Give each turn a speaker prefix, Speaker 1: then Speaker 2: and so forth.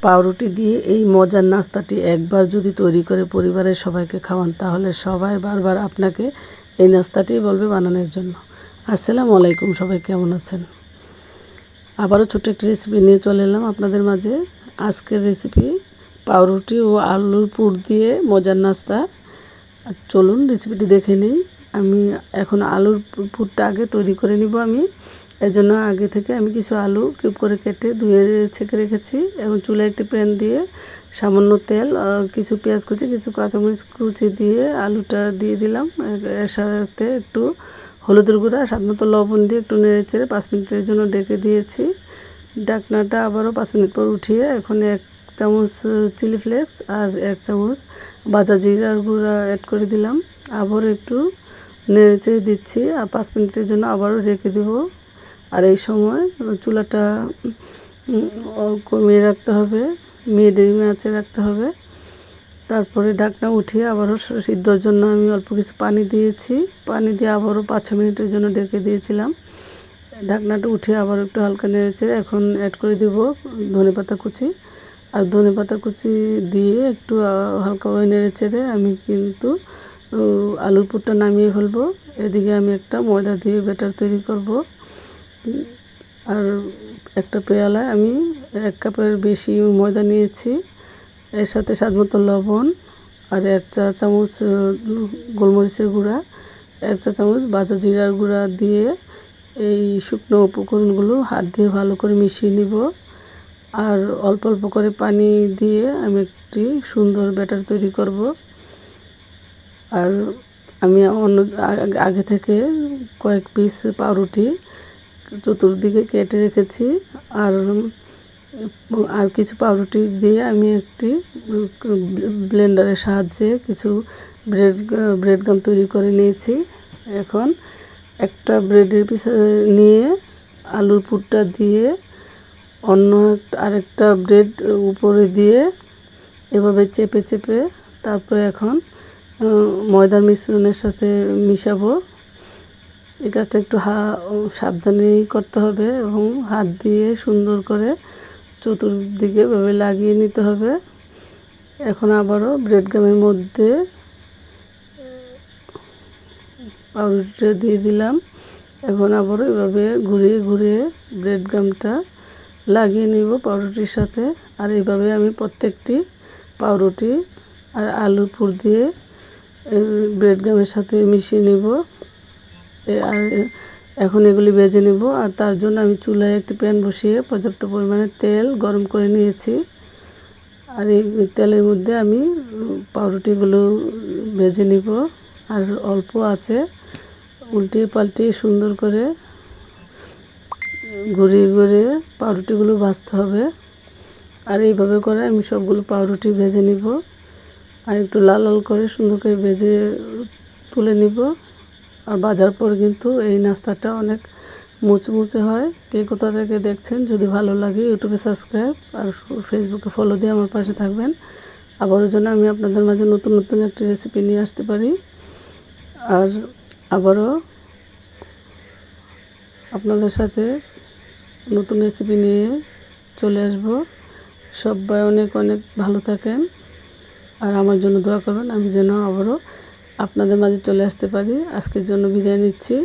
Speaker 1: পাউরুটি দিয়ে এই মজার নাস্তাটি একবার যদি তৈরি করে পরিবারের সবাইকে খাওয়ান, তাহলে সবাই বারবার আপনাকে এই নাস্তাটি বলবে বানানোর জন্য। আসসালামু আলাইকুম, সবাই কেমন আছেন? আবারও ছোট্ট একটি রেসিপি নিয়ে চলে এলাম আপনাদের মাঝে। আজকের রেসিপি পাউরুটি ও আলুর পুর দিয়ে মজার নাস্তা। চলুন রেসিপিটি দেখে নিই। আমি এখন আলুর পুরটা আগে তৈরি করে নিব। এর জন্য আগে থেকে আমি কিছু আলু কিউব করে কেটে ধুয়ে ছেঁকে রেখেছি। এখন চুলায় একটি প্যান দিয়ে সামান্য তেল, কিছু পেঁয়াজ কুচি, কিছু কাঁচামরিচ কুচি দিয়ে আলুটা দিয়ে দিলাম। এর সাথে একটু হলুদের গুঁড়া, স্বাদমতো লবণ দিয়ে একটু নেড়ে চেড়ে 5 মিনিটের জন্য ডেকে দিয়েছি। ঢাকনাটা আবারও 5 মিনিট পর উঠিয়ে এখন 1 চামচ চিলি ফ্লেক্স আর 1 চামচ ভাজা জিরার গুঁড়া অ্যাড করে দিলাম। আবারও একটু নেড়ে চেড়ে দিচ্ছি আর 5 মিনিটের জন্য আবারও রেখে দেব। আর এই সময় চুলাটা কমিয়ে রাখতে হবে, মিডিয়াম আঁচে রাখতে হবে। তারপরে ঢাকনা উঠিয়ে আবারও সিদ্ধর জন্য আমি অল্প কিছু পানি দিয়েছি। পানি দিয়ে আবারও 5-6 মিনিটের জন্য ঢেকে দিয়েছিলাম। ঢাকনাটা উঠিয়ে আবার একটু হালকা নেড়েচেড়ে এখন অ্যাড করে দেব ধনেপাতা কুচি। আর ধনেপাতা কুচি দিয়ে একটু হালকাভাবে নেড়েচেড়ে আমি কিন্তু আলুর পুরটা নামিয়ে ফেলবো। এদিকে আমি একটা ময়দা দিয়ে ব্যাটার তৈরি করব। আর একটা পেয়ালায় আমি 1 কাপের বেশি ময়দা নিয়েছি। এর সাথে স্বাদমতো লবণ আর 1 চা চামচ গোলমরিচের গুঁড়া, 1 চা চামচ ভাজা জিরার গুঁড়া দিয়ে এই শুকনো উপকরণগুলো হাত দিয়ে ভালো করে মিশিয়ে নিব। আর অল্প অল্প করে পানি দিয়ে আমি একটি সুন্দর ব্যাটার তৈরি করব। আর আমি আগে থেকে কয়েক পিস পাউরুটি চতুর্দিকে কেটে রেখেছি। আর কিছু পাউরুটি দিয়ে আমি একটি ব্লেন্ডারের সাহায্যে কিছু ব্রেড গাম তৈরি করে নিয়েছি। এখন একটা ব্রেডের পিস নিয়ে আলুর পুরটা দিয়ে আরেকটা ব্রেড উপরে দিয়ে এভাবে চেপে চেপে তারপরে এখন ময়দার মিশ্রণের সাথে মিশাবো। এই কাজটা একটু সাবধানেই করতে হবে এবং হাত দিয়ে সুন্দর করে চতুর্দিকে এভাবে লাগিয়ে নিতে হবে। এখন আবারও ব্রেড গামের মধ্যে পাউরুটিটা দিয়ে দিলাম। এখন আবারও এভাবে ঘুরিয়ে ঘুরিয়ে ব্রেড গামটা লাগিয়ে নিব পাউরুটির সাথে। আর এইভাবে আমি প্রত্যেকটি পাউরুটি আর আলুর পুর দিয়ে ব্রেড গামের সাথে মিশিয়ে নিব। আর এখন এগুলি ভেজে নেব। আর তার জন্য আমি চুলায় একটি প্যান বসিয়ে পর্যাপ্ত পরিমাণে তেল গরম করে নিয়েছি। আর এই তেলের মধ্যে আমি পাউরুটিগুলো ভেজে নিব। আর অল্প আছে উল্টিয়ে পাল্টিয়ে সুন্দর করে ঘুরিয়ে ঘুরিয়ে পাউরুটিগুলো ভাজতে হবে। আর এইভাবে করে আমি সবগুলো পাউরুটি ভেজে নিব। আর একটু লাল লাল করে সুন্দর করে ভেজে তুলে নিব। আর ভাজার পর কিন্তু এই নাস্তাটা অনেক মুচমুচে হয়। কে কোথা থেকে দেখছেন, যদি ভালো লাগে ইউটিউবে সাবস্ক্রাইব আর ফেসবুকে ফলো দিয়ে আমার পাশে থাকবেন। আবারও যেন আমি আপনাদের মাঝে নতুন নতুন একটি রেসিপি নিয়ে আসতে পারি। আর আবারও আপনাদের সাথে নতুন রেসিপি নিয়ে চলে আসব। সবাই অনেক অনেক ভালো থাকেন আর আমার জন্য দোয়া করবেন, আমি যেন আবারও আপনাদের মাঝে চলে আসতে পারি। আজকের জন্য বিদায় নিচ্ছি।